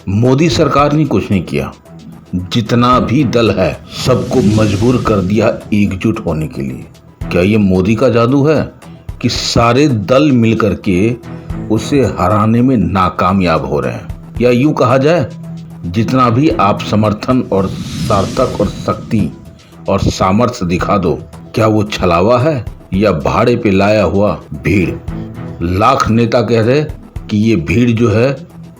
मोदी सरकार ने कुछ नहीं किया। जितना भी दल है सबको मजबूर कर दिया एकजुट होने के लिए। क्या ये मोदी का जादू है कि सारे दल मिलकर के उसे हराने में नाकामयाब हो रहे हैं? या यूं कहा जाए, जितना भी आप समर्थन और सार्थक और शक्ति और सामर्थ्य दिखा दो, क्या वो छलावा है या भाड़े पे लाया हुआ भीड़? लाख नेता कह रहे कि ये भीड़ जो है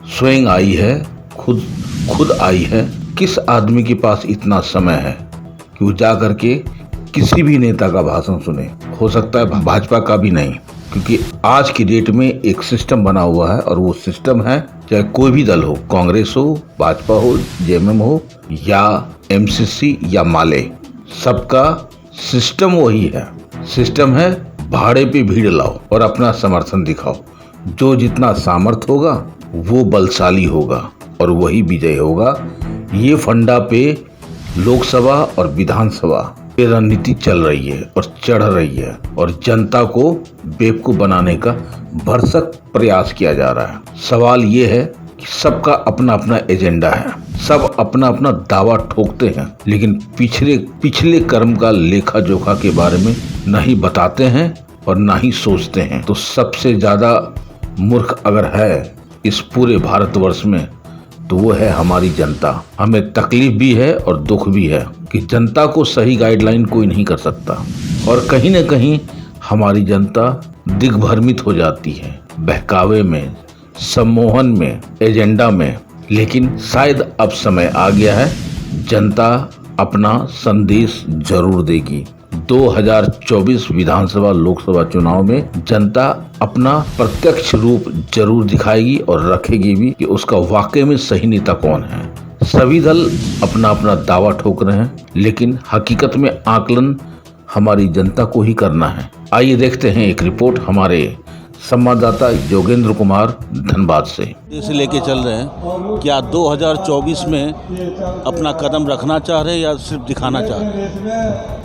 स्वयं आई है, खुद आई है। किस आदमी के पास इतना समय है कि वो जा करके किसी भी नेता का भाषण सुने? हो सकता है भाजपा का भी नहीं, क्योंकि आज की डेट में एक सिस्टम बना हुआ है और वो सिस्टम है, चाहे कोई भी दल हो, कांग्रेस हो, भाजपा हो, जेएमएम हो या एमसीसी या माले, सबका सिस्टम वही है। सिस्टम है भाड़े पे भीड़ लाओ और अपना समर्थन दिखाओ। जो जितना सामर्थ्य होगा वो बलशाली होगा और वही विजय होगा। ये फंडा पे लोकसभा और विधानसभा पे रणनीति चल रही है और चढ़ रही है और जनता को बेवकूफ बनाने का भरसक प्रयास किया जा रहा है। सवाल ये है कि सबका अपना अपना एजेंडा है, सब अपना अपना दावा ठोकते हैं, लेकिन पिछले कर्म का लेखा जोखा के बारे में नहीं बताते हैं और ना ही सोचते हैं। तो सबसे ज्यादा मूर्ख अगर है इस पूरे भारतवर्ष में तो वो है हमारी जनता। हमें तकलीफ भी है और दुख भी है कि जनता को सही गाइडलाइन कोई नहीं कर सकता और कहीं न कहीं हमारी जनता दिग्भ्रमित हो जाती है, बहकावे में, सम्मोहन में, एजेंडा में। लेकिन शायद अब समय आ गया है, जनता अपना संदेश जरूर देगी। 2024 विधानसभा लोकसभा चुनाव में जनता अपना प्रत्यक्ष रूप जरूर दिखाएगी और रखेगी भी कि उसका वाकई में सही नेता कौन है। सभी दल अपना अपना दावा ठोक रहे हैं, लेकिन हकीकत में आकलन हमारी जनता को ही करना है। आइए देखते हैं एक रिपोर्ट हमारे संवाददाता योगेंद्र कुमार धनबाद से। इसे लेके चल रहे हैं, क्या 2024 में अपना कदम रखना चाह रहे हैं या सिर्फ दिखाना चाह रहे हैं?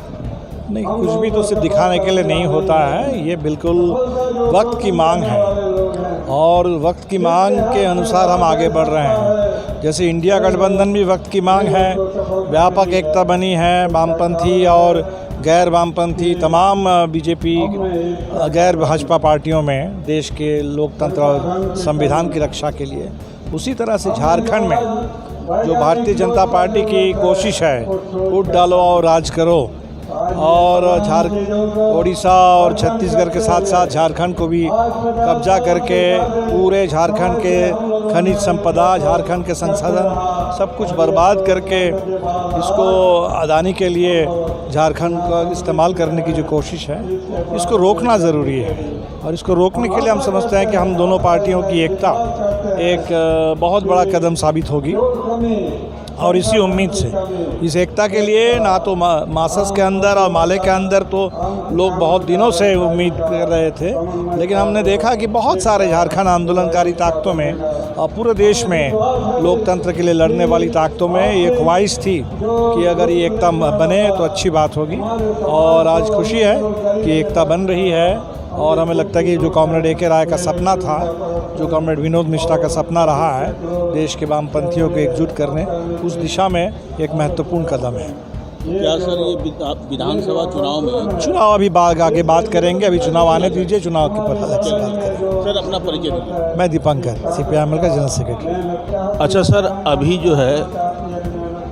नहीं, कुछ भी तो सिर्फ दिखाने के लिए नहीं होता है। ये बिल्कुल वक्त की मांग है और वक्त की मांग के अनुसार हम आगे बढ़ रहे हैं। जैसे इंडिया गठबंधन भी वक्त की मांग है, व्यापक एकता बनी है। वामपंथी और गैर वामपंथी तमाम बीजेपी गैर भाजपा पार्टियों में देश के लोकतंत्र और संविधान की रक्षा के लिए। उसी तरह से झारखंड में जो भारतीय जनता पार्टी की कोशिश है, वोट डालो और राज करो, और उड़ीसा और छत्तीसगढ़ के साथ साथ झारखंड को भी कब्जा करके पूरे झारखंड के खनिज संपदा, झारखंड के संसाधन सब कुछ बर्बाद करके इसको अदानी के लिए झारखंड का इस्तेमाल करने की जो कोशिश है, इसको रोकना ज़रूरी है। और इसको रोकने के लिए हम समझते हैं कि हम दोनों पार्टियों की एकता एक बहुत बड़ा कदम साबित होगी। और इसी उम्मीद से इस एकता के लिए ना तो मासस के अंदर और माले के अंदर तो लोग बहुत दिनों से उम्मीद कर रहे थे, लेकिन हमने देखा कि बहुत सारे झारखंड आंदोलनकारी ताकतों में और पूरे देश में लोकतंत्र के लिए लड़ने वाली ताकतों में ये ख्वाहिश थी कि अगर ये एकता बने तो अच्छी बात होगी। और आज खुशी है कि एकता बन रही है और हमें लगता है कि जो कॉमरेड ए के राय का सपना था, जो कॉमरेड विनोद मिश्रा का सपना रहा है देश के वामपंथियों को एकजुट करने, उस दिशा में एक महत्वपूर्ण कदम है। क्या सर ये विधानसभा चुनाव अभी आगे बात करेंगे, अभी चुनाव आने दीजिए, चुनाव की पर अलग से बात करेंगे। सर अपना परिचय दीजिए। मैं दीपंकर, CPIML का जनरल सेक्रेटरी। अच्छा सर, अभी जो है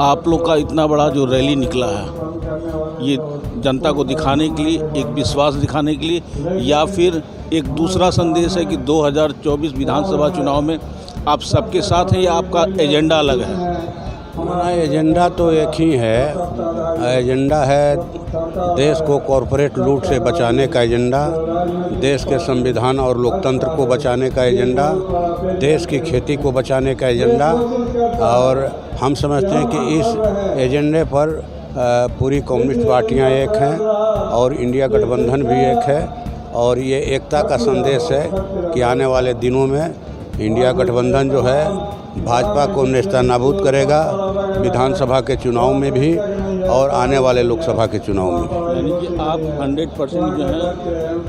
आप लोग का इतना बड़ा जो रैली निकला है, ये जनता को दिखाने के लिए, एक विश्वास दिखाने के लिए, या फिर एक दूसरा संदेश है कि 2024 विधानसभा चुनाव में आप सबके साथ हैं या आपका एजेंडा अलग है? हमारा एजेंडा तो एक ही है। एजेंडा है देश को कॉरपोरेट लूट से बचाने का एजेंडा, देश के संविधान और लोकतंत्र को बचाने का एजेंडा, देश की खेती को बचाने का एजेंडा। और हम समझते हैं कि इस एजेंडे पर पूरी कम्युनिस्ट पार्टियां एक हैं और इंडिया गठबंधन भी एक है। और ये एकता का संदेश है कि आने वाले दिनों में इंडिया गठबंधन जो है भाजपा को नेस्तनाबूद करेगा, विधानसभा के चुनाव में भी और आने वाले लोकसभा के चुनाव में। यानी कि आप 100% जो है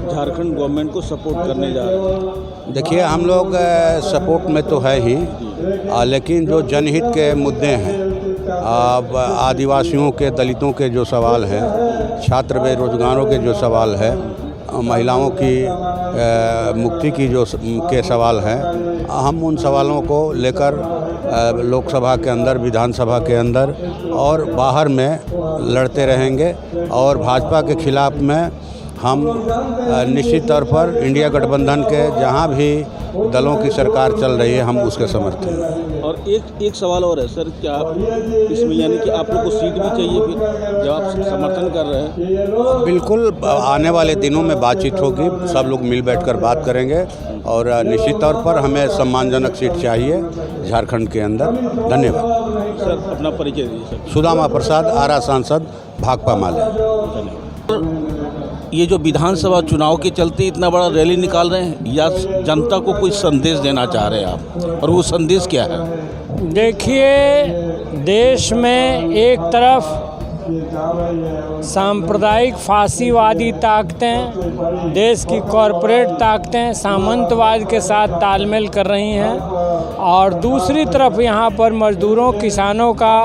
झारखंड गवर्नमेंट को सपोर्ट करने जा रहे हैं। देखिए, हम लोग सपोर्ट में तो है ही, लेकिन जो जनहित के मुद्दे हैं, अब आदिवासियों के, दलितों के जो सवाल हैं, छात्र बेरोजगारों के जो सवाल है, महिलाओं की मुक्ति की जो के सवाल हैं, हम उन सवालों को लेकर लोकसभा के अंदर, विधानसभा के अंदर और बाहर में लड़ते रहेंगे। और भाजपा के खिलाफ में हम निश्चित तौर पर इंडिया गठबंधन के जहां भी दलों की सरकार चल रही है, हम उसके समर्थन हैं। और एक सवाल और है सर, क्या इसमें यानी कि आप लोग को सीट भी चाहिए फिर जब आप समर्थन कर रहे हैं? बिल्कुल, आने वाले दिनों में बातचीत होगी, सब लोग मिल बैठकर बात करेंगे और निश्चित तौर पर हमें सम्मानजनक सीट चाहिए झारखंड के अंदर। धन्यवाद सर। अपना परिचय दीजिए सर। सुदामा प्रसाद, आरा सांसद, भाकपा माले। ये जो विधानसभा चुनाव के चलते इतना बड़ा रैली निकाल रहे हैं, या जनता को कोई संदेश देना चाह रहे हैं आप, और वो संदेश क्या है? देखिए, देश में एक तरफ सांप्रदायिक फासीवादी ताकतें, देश की कॉरपोरेट ताकतें सामंतवाद के साथ तालमेल कर रही हैं, और दूसरी तरफ यहाँ पर मजदूरों, किसानों का,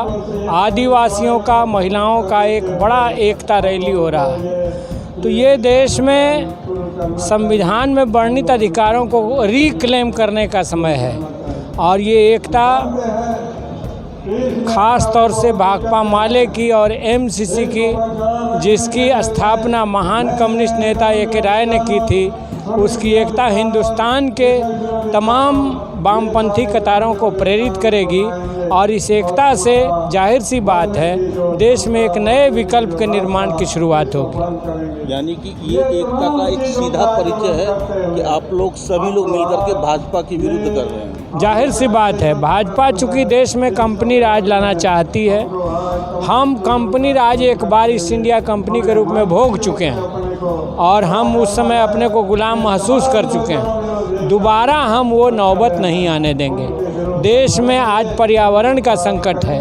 आदिवासियों का, महिलाओं का एक बड़ा एकता रैली हो रहा है। तो ये देश में संविधान में वर्णित अधिकारों को रिक्लेम करने का समय है, और ये एकता ख़ास तौर से भाकपा माले की और एमसीसी की, जिसकी स्थापना महान कम्युनिस्ट नेता ए.के. राय ने की थी, उसकी एकता हिंदुस्तान के तमाम वामपंथी कतारों को प्रेरित करेगी। और इस एकता से जाहिर सी बात है, देश में एक नए विकल्प के निर्माण की शुरुआत होगी। यानी कि ये एकता का एक सीधा परिचय है कि आप लोग सभी लोग मिलकर के भाजपा के विरुद्ध कर रहे हैं। जाहिर सी बात है, भाजपा चूँकि देश में कंपनी राज लाना चाहती है, हम कंपनी राज एक बार ईस्ट इंडिया कंपनी के रूप में भोग चुके हैं, और हम उस समय अपने को गुलाम महसूस कर चुके हैं। दोबारा हम वो नौबत नहीं आने देंगे। देश में आज पर्यावरण का संकट है,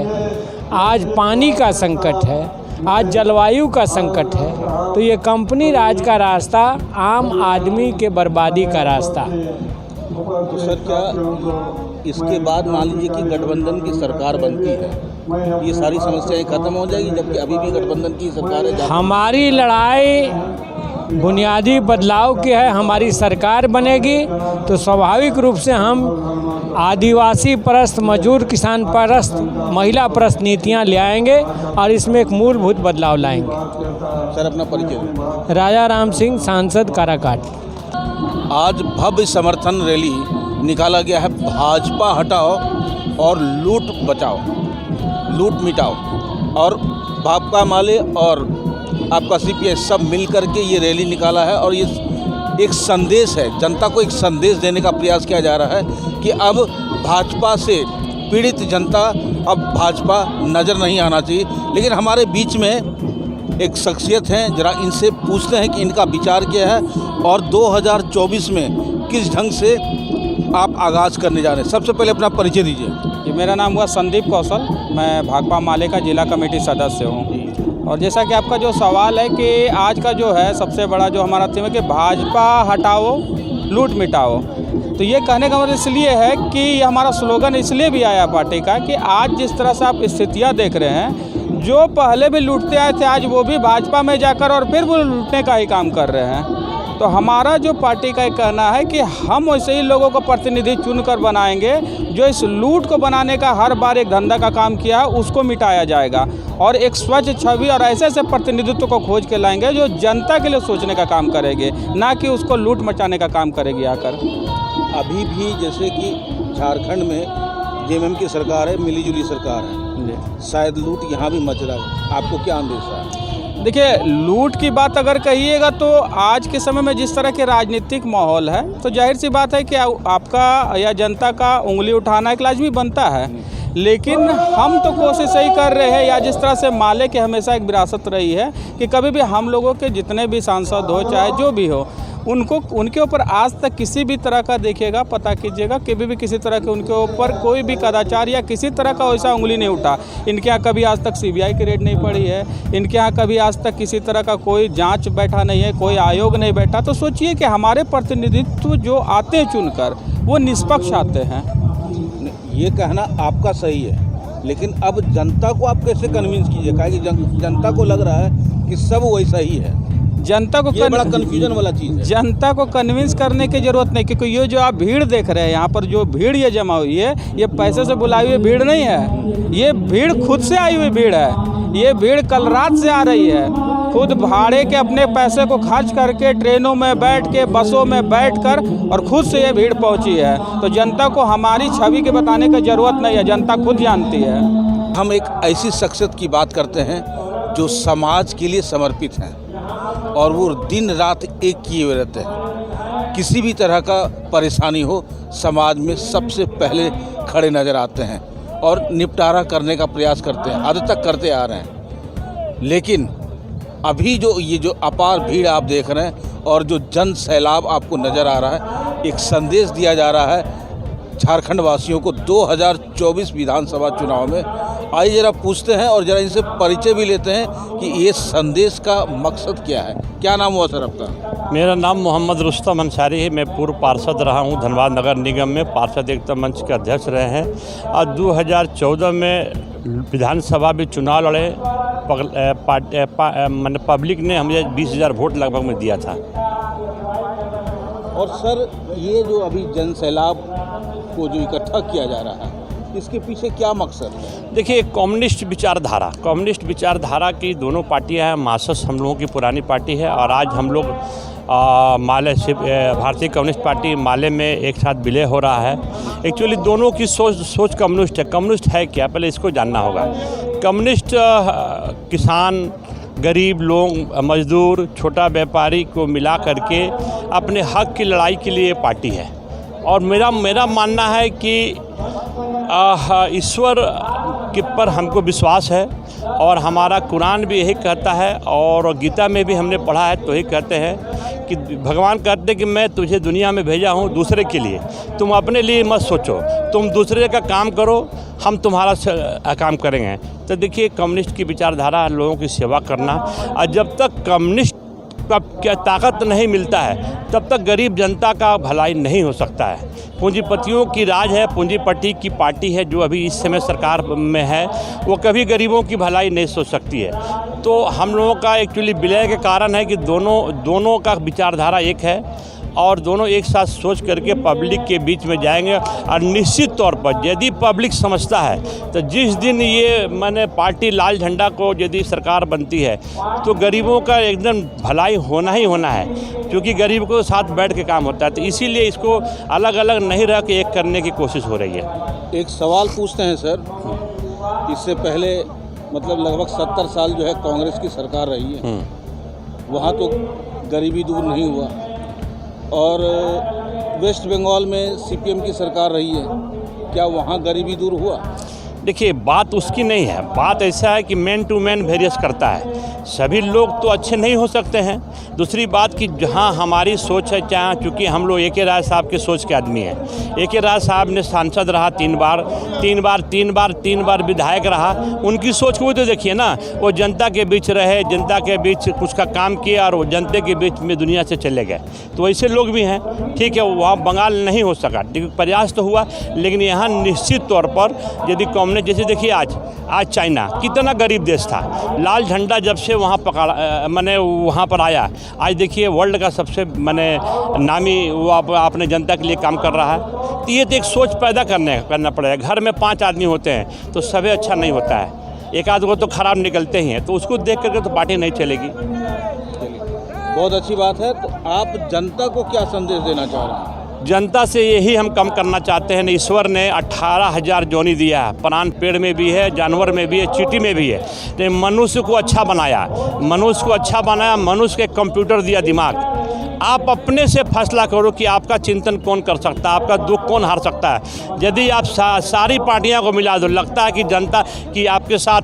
आज पानी का संकट है, आज जलवायु का संकट है। तो ये कंपनी राज का रास्ता आम आदमी के बर्बादी का रास्ता। तो सर, क्या इसके बाद मान लीजिए कि गठबंधन की सरकार बनती है, ये सारी समस्याएं खत्म हो जाएगी, जबकि अभी भी गठबंधन की सरकार है? हमारी लड़ाई बुनियादी बदलाव की है। हमारी सरकार बनेगी तो स्वाभाविक रूप से हम आदिवासी परस्त, मजदूर किसान परस्त, महिला परस्त नीतियां ले आएंगे, और इसमें एक मूलभूत बदलाव लाएंगे। सर, अपना परिचय। राजा राम सिंह, सांसद, काराकाट। आज भव्य समर्थन रैली निकाला गया है, भाजपा हटाओ और लूट बचाओ, लूट मिटाओ, और भाकपा माले और आपका सीपीआई सब मिलकर के ये रैली निकाला है। और ये एक संदेश है, जनता को एक संदेश देने का प्रयास किया जा रहा है कि अब भाजपा से पीड़ित जनता, अब भाजपा नज़र नहीं आना चाहिए। लेकिन हमारे बीच में एक शख्सियत हैं, जरा इनसे पूछते हैं कि इनका विचार क्या है और 2024 में किस ढंग से आप आगाज़ करने जा रहे हैं। सबसे पहले अपना परिचय दीजिए। जी, मेरा नाम हुआ संदीप कौशल, मैं भाकपा माले का जिला कमेटी सदस्य हूँ। और जैसा कि आपका जो सवाल है कि आज का जो है सबसे बड़ा जो हमारा थीम है कि भाजपा हटाओ, लूट मिटाओ, तो ये कहने का मतलब इसलिए है कि ये हमारा स्लोगन इसलिए भी आया पार्टी का कि आज जिस तरह से आप स्थितियाँ देख रहे हैं, जो पहले भी लूटते आए थे, आज वो भी भाजपा में जाकर और फिर वो लूटने का ही काम कर रहे हैं। तो हमारा जो पार्टी का कहना है कि हम वैसे ही लोगों को प्रतिनिधि चुनकर बनाएंगे, जो इस लूट को बनाने का हर बार एक धंधा का काम किया है, उसको मिटाया जाएगा, और एक स्वच्छ छवि और ऐसे ऐसे प्रतिनिधित्व को खोज के लाएंगे जो जनता के लिए सोचने का काम करेंगे, ना कि उसको लूट मचाने का काम करेगी आकर। अभी भी जैसे कि झारखंड में जेएमएम की सरकार है, मिलीजुली सरकार है, शायद लूट यहाँ भी मच रहा है, आपको क्या अंदेशा है? देखिए, लूट की बात अगर कहिएगा तो आज के समय में जिस तरह के राजनीतिक माहौल है, तो जाहिर सी बात है कि आपका या जनता का उंगली उठाना एक लाजमी बनता है। लेकिन हम तो कोशिश यही कर रहे हैं, या जिस तरह से माले की हमेशा एक विरासत रही है कि कभी भी हम लोगों के जितने भी सांसद हो, चाहे जो भी हो, उनको उनके ऊपर आज तक किसी भी तरह का देखिएगा, पता कीजिएगा, कभी भी किसी तरह के उनके ऊपर कोई भी कदाचार या किसी तरह का वैसा उंगली नहीं उठा। इनके यहाँ कभी आज तक सीबीआई की रेड नहीं पड़ी है, इनके यहाँ कभी आज तक किसी तरह का कोई जांच बैठा नहीं है, कोई आयोग नहीं बैठा। तो सोचिए कि हमारे प्रतिनिधित्व जो आते हैं चुनकर वो निष्पक्ष आते हैं। ये कहना आपका सही है, लेकिन अब जनता को आप कैसे कन्विंस कीजिएगा कि जनता को लग रहा है कि सब वैसा ही है। जनता को ये बड़ा कन्फ्यूजन वाला चीज़ है। जनता को कन्विंस करने की ज़रूरत नहीं, क्योंकि ये जो आप भीड़ देख रहे हैं यहाँ पर, जो भीड़ ये जमा हुई है, ये पैसे से बुलाई हुई भीड़ नहीं है, ये भीड़ खुद से आई हुई भीड़ है। ये भीड़ कल रात से आ रही है, खुद भाड़े के अपने पैसे को खर्च करके ट्रेनों में बैठ के, बसों में बैठकर, और खुद से ये भीड़ पहुंची है। तो जनता को हमारी छवि के बताने की ज़रूरत नहीं है, जनता खुद जानती है। हम एक ऐसी शख्सियत की बात करते हैं जो समाज के लिए समर्पित हैं और वो दिन रात एक किए हुए रहते हैं। किसी भी तरह का परेशानी हो, समाज में सबसे पहले खड़े नज़र आते हैं और निपटारा करने का प्रयास करते हैं, आज तक करते आ रहे हैं। लेकिन अभी जो ये जो अपार भीड़ आप देख रहे हैं और जो जन सैलाब आपको नज़र आ रहा है, एक संदेश दिया जा रहा है झारखंड वासियों को 2024 विधानसभा चुनाव में। आइए जरा पूछते हैं और जरा इनसे परिचय भी लेते हैं कि ये संदेश का मकसद क्या है। क्या नाम हुआ सर आपका? मेरा नाम मोहम्मद रुस्तम अंसारी है। मैं पूर्व पार्षद रहा हूं, धनबाद नगर निगम में पार्षद एकता मंच के अध्यक्ष रहे हैं। और 2014 में विधानसभा में चुनाव लड़े, मैंने पब्लिक ने हमें 20,000 वोट लगभग में दिया था। और सर ये जो अभी जन सैलाब को जो इकट्ठा किया जा रहा है, इसके पीछे क्या मकसद है? देखिए, कम्युनिस्ट विचारधारा की दोनों पार्टियां हैं। मार्क्सिस्ट हम लोगों की पुरानी पार्टी है और आज हम लोग माले से भारतीय कम्युनिस्ट पार्टी माले में एक साथ विलय हो रहा है। एक्चुअली दोनों की सोच कम्युनिस्ट है। कम्युनिस्ट है क्या, पहले इसको जानना होगा। कम्युनिस्ट किसान, गरीब लोग, मजदूर, छोटा व्यापारी को मिला करके अपने हक की लड़ाई के लिए पार्टी है। और मेरा मानना है कि ईश्वर के पर हमको विश्वास है और हमारा कुरान भी यही कहता है और गीता में भी हमने पढ़ा है, तो यही कहते हैं कि भगवान कहते हैं कि मैं तुझे दुनिया में भेजा हूँ दूसरे के लिए, तुम अपने लिए मत सोचो, तुम दूसरे का काम करो, हम तुम्हारा काम करेंगे। तो देखिए, कम्युनिस्ट की विचारधारा लोगों की सेवा करना, और जब तक कम्युनिस्ट का क्या ताकत नहीं मिलता है तब तक गरीब जनता का भलाई नहीं हो सकता है। पूंजीपतियों की राज है, पूंजीपति की पार्टी है जो अभी इस समय सरकार में है, वो कभी गरीबों की भलाई नहीं सोच सकती है। तो हम लोगों का एक्चुअली विलय के कारण है कि दोनों का विचारधारा एक है और दोनों एक साथ सोच करके पब्लिक के बीच में जाएंगे। और निश्चित तौर पर यदि पब्लिक समझता है तो जिस दिन ये मैंने पार्टी लाल झंडा को यदि सरकार बनती है तो गरीबों का एकदम भलाई होना ही होना है, क्योंकि गरीब को साथ बैठ के काम होता है। तो इसीलिए इसको अलग अलग नहीं रह के एक करने की कोशिश हो रही है। एक सवाल पूछते हैं सर, इससे पहले मतलब लगभग 70 साल जो है कांग्रेस की सरकार रही है, वहाँ तो गरीबी दूर नहीं हुआ, और वेस्ट बंगाल में सीपीएम की सरकार रही है, क्या वहाँ गरीबी दूर हुआ? देखिए, बात उसकी नहीं है। बात ऐसा है कि मैन टू मैन वेरियस करता है। सभी लोग तो अच्छे नहीं हो सकते हैं। दूसरी बात कि जहाँ हमारी सोच है, चाहे चूँकि हम लोग ए के राय साहब के सोच के आदमी हैं। ए के राय साहब ने सांसद रहा 3 बार विधायक रहा। उनकी सोच को तो देखिए ना, वो जनता के बीच रहे, जनता के बीच कुछ का काम किया और वो जनता के बीच में दुनिया से चले गए। तो ऐसे लोग भी हैं। ठीक है, वहाँ बंगाल नहीं हो सका, प्रयास तो हुआ, लेकिन यहाँ निश्चित तौर पर यदि कॉमने जैसे देखिए आज चाइना कितना गरीब देश था, लाल झंडा जब से वहाँ वहाँ पर आया, आज देखिए वर्ल्ड का सबसे नामी वो अपने जनता के लिए काम कर रहा है। तो ये तो एक सोच पैदा करना पड़ेगा। घर में 5 आदमी होते हैं तो सभी अच्छा नहीं होता है, एक आध को तो खराब निकलते ही हैं, तो उसको देख करके तो पार्टी नहीं चलेगी। बहुत अच्छी बात है। तो आप जनता को क्या संदेश देना चाह रहे हैं? जनता से यही हम कम करना चाहते हैं। ईश्वर ने 18,000 जोनी दिया है, प्राण पेड़ में भी है, जानवर में भी है, चींटी में भी है। तो मनुष्य को अच्छा बनाया, मनुष्य को कंप्यूटर दिया दिमाग, आप अपने से फैसला करो कि आपका चिंतन कौन कर सकता है, आपका दुख कौन हार सकता है। यदि आप सारी पार्टियां को मिला दो, लगता है कि जनता की आपके साथ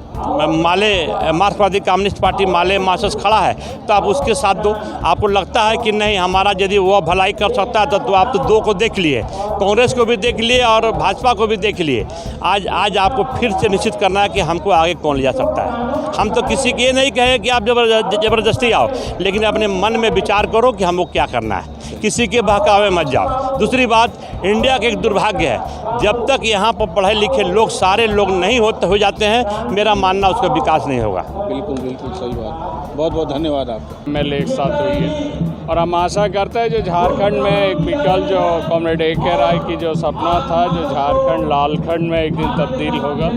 मार्क्सवादी कम्युनिस्ट पार्टी माले मार्क्सिस्ट खड़ा है, तो आप उसके साथ दो। आपको लगता है कि नहीं हमारा यदि वह भलाई कर सकता है तो आप तो दो को देख लिए, कांग्रेस को भी देख लिए और भाजपा को भी देख लिए। आज आपको फिर से निश्चित करना है कि हमको आगे कौन ले जा सकता है। हम तो किसी के ये नहीं कहे कि आप ज़बरदस्ती आओ, लेकिन अपने मन में विचार करो कि हमको क्या करना है, किसी के बहकावे मत जाओ। दूसरी बात, इंडिया का एक दुर्भाग्य है, जब तक यहाँ पर पढ़े लिखे लोग सारे लोग नहीं हो जाते हैं, मेरा मानना उसका विकास नहीं होगा। बिल्कुल बिल्कुल सही बात। बहुत बहुत धन्यवाद आपका। मेल एक साथ हुई है और हम आशा करते हैं जो झारखंड में एक विकल्प जो कॉमरेड A.K. राय की जो सपना था, जो झारखंड लालखंड में एक दिन तब्दील होगा,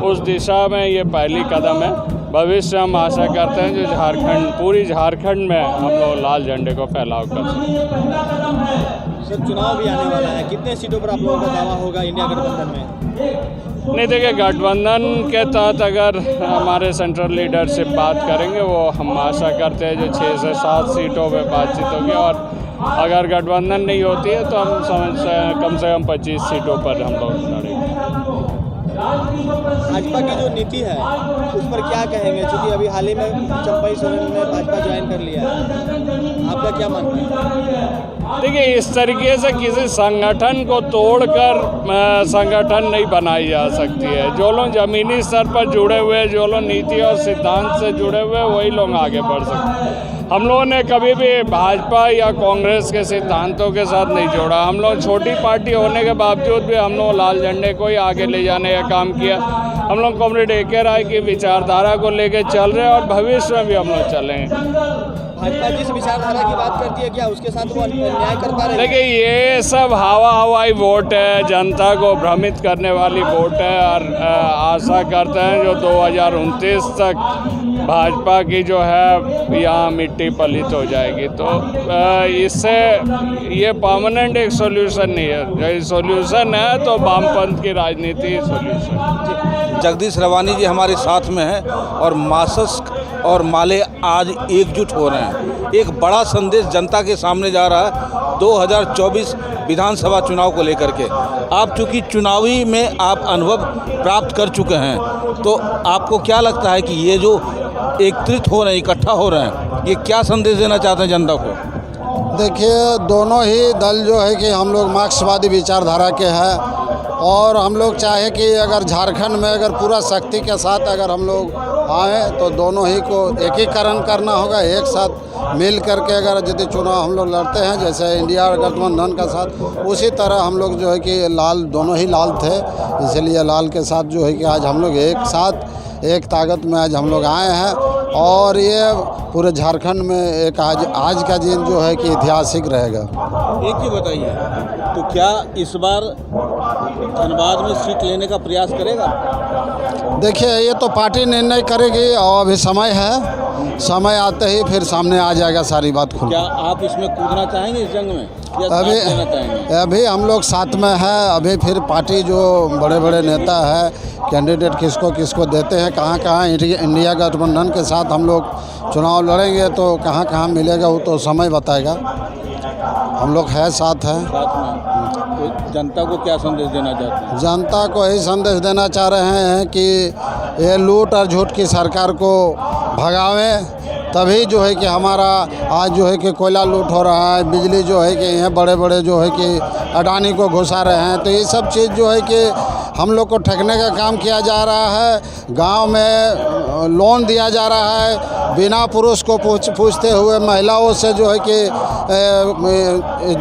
उस दिशा में ये पहली कदम है। भविष्य हम आशा करते हैं जो झारखंड, पूरी झारखंड में हम लोग लाल झंडे को फैलाव कर सकें। सर, चुनाव भी आने वाला है, कितने सीटों पर आप लोगों का दावा होगा इंडिया गठबंधन में? नहीं, देखिए, गठबंधन के तहत अगर हमारे सेंट्रल लीडरशिप बात करेंगे, वो हम आशा करते हैं जो 6 से 7 सीटों पे बातचीत होगी, और अगर गठबंधन नहीं होती है तो हम कम से कम 25 सीटों पर हम लोग लड़ेंगे। भाजपा की जो नीति है उस पर क्या कहेंगे, क्योंकि अभी हाल ही में चंपई सोरेन ने भाजपा ज्वाइन कर लिया है, आपका क्या मानना है? देखिए, इस तरीके से किसी संगठन को तोड़कर संगठन नहीं बनाई जा सकती है। जो लोग ज़मीनी स्तर पर जुड़े हुए, जो लोग नीति और सिद्धांत से जुड़े हुए, वही लोग आगे बढ़ सकते हैं। हम लोगों ने कभी भी भाजपा या कांग्रेस के सिद्धांतों के साथ नहीं जोड़ा। हम लोग छोटी पार्टी होने के बावजूद भी हम लोग लाल झंडे को ही आगे ले जाने का काम किया। हम लोग कॉमरेड A.K. राय की विचारधारा को लेकर चल रहे हैं और भविष्य में भी हम लोग चलेंगे। भाजपा जिस विचारधारा की बात करती है, क्या उसके साथ वो अन्याय कर पा रहे हैं? देखिए, ये सब हवाई वोट है, जनता को भ्रमित करने वाली वोट है, और आशा करते हैं जो 2029 तक भाजपा की जो है यहाँ मिट्टी पलित हो जाएगी। तो इससे ये परमानेंट एक सॉल्यूशन नहीं है। सॉल्यूशन है तो वामपंथ की राजनीति सॉल्यूशन। जगदीश रवानी जी हमारे साथ में हैं और मार्क्सिस्ट और माले आज एकजुट हो रहे हैं। एक बड़ा संदेश जनता के सामने जा रहा है 2024 विधानसभा चुनाव को लेकर के। आप चूँकि चुनावी में आप अनुभव प्राप्त कर चुके हैं, तो आपको क्या लगता है कि ये जो एकत्रित हो रहे हैं, इकट्ठा हो रहे हैं, ये क्या संदेश देना चाहते हैं जनता को? देखिए, दोनों ही दल जो है कि हम लोग मार्क्सवादी विचारधारा के हैं, और हम लोग चाहे कि अगर झारखंड में अगर पूरा शक्ति के साथ अगर हम लोग आए तो दोनों ही को एकीकरण करना होगा। एक साथ मिल करके अगर यदि चुनाव हम लोग लड़ते हैं, जैसे इंडिया गठबंधन का साथ, उसी तरह हम लोग जो है कि लाल, दोनों ही लाल थे, इसलिए लाल के साथ जो है कि आज हम लोग एक साथ एक ताकत में आज हम लोग आए हैं। और ये पूरे झारखंड में एक आज का दिन जो है कि ऐतिहासिक रहेगा। एक ही बताइए, तो क्या इस बार धनबाद में सीट लेने का प्रयास करेगा? देखिए, ये तो पार्टी निर्णय करेगी और अभी समय है, समय आते ही फिर सामने आ जाएगा सारी बात खुल। क्या आप इसमें कूदना चाहेंगे इस जंग में, या साथ देना चाहेंगे? अभी हम लोग साथ में हैं। अभी फिर पार्टी जो बड़े बड़े नेता है, कैंडिडेट किसको किसको देते हैं, कहाँ कहाँ इंडिया गठबंधन के साथ हम लोग चुनाव लड़ेंगे, तो कहाँ कहाँ मिलेगा वो तो समय बताएगा। हम लोग है साथ हैं। तो जनता को क्या संदेश देना चाहते हैं? जनता को यही संदेश देना चाह रहे हैं कि ये लूट और झूठ की सरकार को भगावें, तभी जो है कि हमारा आज जो है कि कोयला लूट हो रहा है, बिजली जो है कि यहाँ बड़े बड़े जो है कि अडानी को घुसा रहे हैं, तो ये सब चीज़ जो है कि हम लोग को ठगने का काम किया जा रहा है। गांव में लोन दिया जा रहा है, बिना पुरुष को पूछते हुए महिलाओं से जो है कि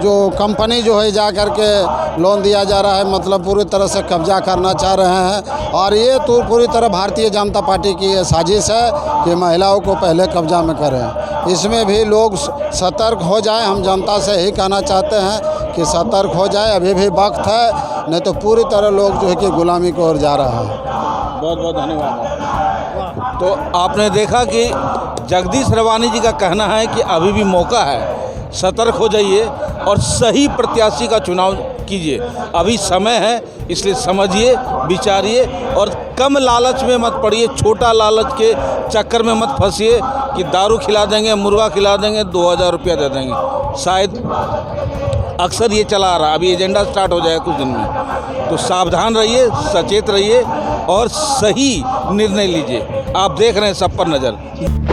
जो कंपनी जो है जा कर के लोन दिया जा रहा है, मतलब पूरी तरह से कब्जा करना चाह रहे हैं। और ये तो पूरी तरह भारतीय जनता पार्टी की ये साजिश है कि महिलाओं को पहले कब्जा में करें। इसमें भी लोग सतर्क हो जाएं। हम जनता से यही कहना चाहते हैं कि सतर्क हो जाए, अभी भी वक्त है, नहीं तो पूरी तरह लोग जो है कि गुलामी की ओर जा रहा है। बहुत बहुत धन्यवाद। तो आपने देखा कि जगदीश रवानी जी का कहना है कि अभी भी मौका है, सतर्क हो जाइए और सही प्रत्याशी का चुनाव कीजिए। अभी समय है, इसलिए समझिए, विचारिए और कम लालच में मत पड़िए, छोटा लालच के चक्कर में मत फंसिए कि दारू खिला देंगे, मुर्गा खिला देंगे, 2000 रुपया दे देंगे। शायद अक्सर ये चला आ रहा, अभी एजेंडा स्टार्ट हो जाएगा कुछ दिन में। तो सावधान रहिए, सचेत रहिए और सही निर्णय लीजिए। आप देख रहे हैं सब पर नज़र।